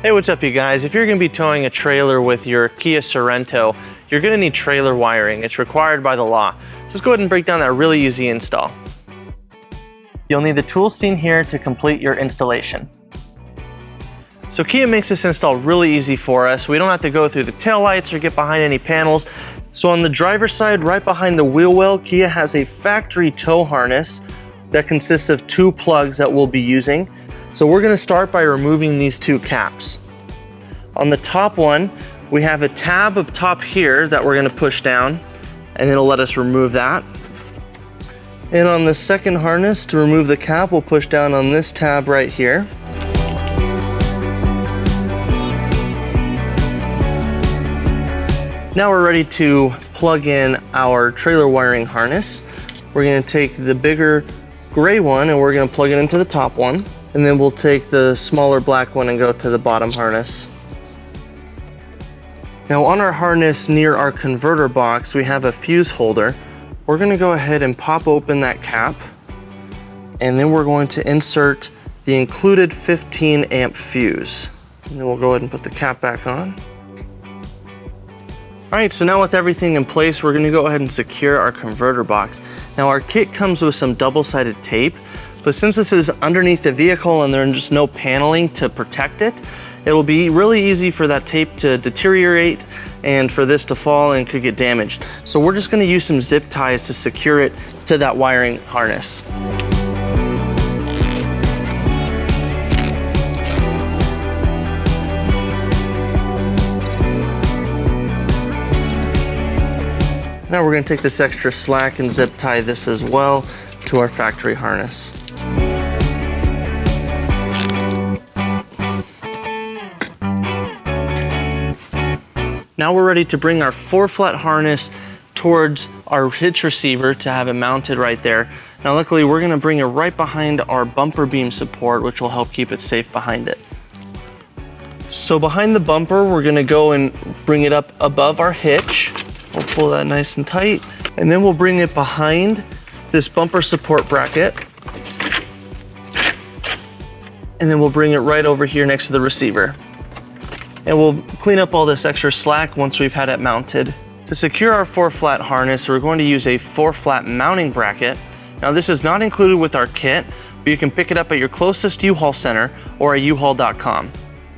Hey, what's up you guys? If you're going to be towing a trailer with your Kia Sorento, you're going to need trailer wiring. It's required by the law. So let's go ahead and break down that really easy install. You'll need the tools seen here to complete your installation. So Kia makes this install really easy for us. We don't have to go through the taillights or get behind any panels. So on the driver's side, right behind the wheel well, Kia has a factory tow harness that consists of 2 plugs that we'll be using. So we're going to start by removing these 2 caps. On the top one, we have a tab up top here that we're going to push down, and it'll let us remove that. And on the second harness, to remove the cap, we'll push down on this tab right here. Now we're ready to plug in our trailer wiring harness. We're going to take the bigger gray one and we're going to plug it into the top one. And then we'll take the smaller black one and go to the bottom harness. Now on our harness near our converter box, we have a fuse holder. We're going to go ahead and pop open that cap. And then we're going to insert the included 15 amp fuse. And then we'll go ahead and put the cap back on. All right, so now with everything in place, we're going to go ahead and secure our converter box. Now our kit comes with some double-sided tape, but since this is underneath the vehicle and there's just no paneling to protect it, it'll be really easy for that tape to deteriorate and for this to fall and could get damaged. So we're just going to use some zip ties to secure it to that wiring harness. Now we're going to take this extra slack and zip tie this as well to our factory harness. Now we're ready to bring our 4-flat harness towards our hitch receiver to have it mounted right there. Now luckily we're going to bring it right behind our bumper beam support, which will help keep it safe behind it. So behind the bumper, we're going to go and bring it up above our hitch. We'll pull that nice and tight, and then we'll bring it behind this bumper support bracket. And then we'll bring it right over here next to the receiver. And we'll clean up all this extra slack once we've had it mounted. To secure our 4-flat harness, we're going to use a 4-flat mounting bracket. Now this is not included with our kit, but you can pick it up at your closest U-Haul center or at uhaul.com.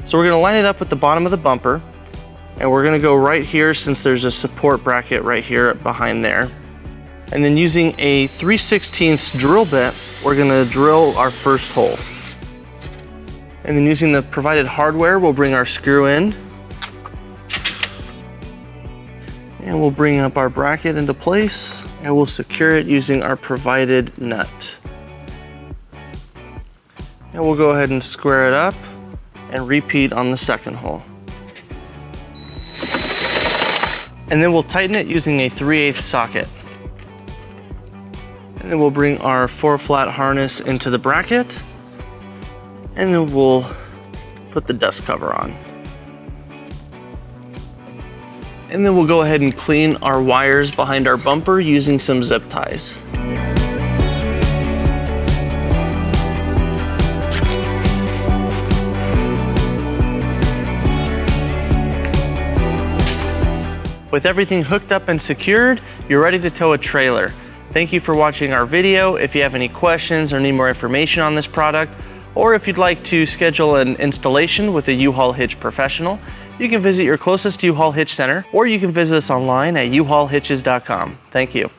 So we're going to line it up with the bottom of the bumper. And we're going to go right here since there's a support bracket right here behind there. And then using a 3/16 drill bit, we're going to drill our first hole. And then using the provided hardware, we'll bring our screw in. And we'll bring up our bracket into place and we'll secure it using our provided nut. And we'll go ahead and square it up and repeat on the second hole. And then we'll tighten it using a 3/8 socket. And then we'll bring our 4-flat harness into the bracket. And then we'll put the dust cover on. And then we'll go ahead and clean our wires behind our bumper using some zip ties. With everything hooked up and secured, you're ready to tow a trailer. Thank you for watching our video. If you have any questions or need more information on this product, or if you'd like to schedule an installation with a U-Haul Hitch professional, you can visit your closest U-Haul Hitch center, or you can visit us online at uhaulhitches.com. Thank you.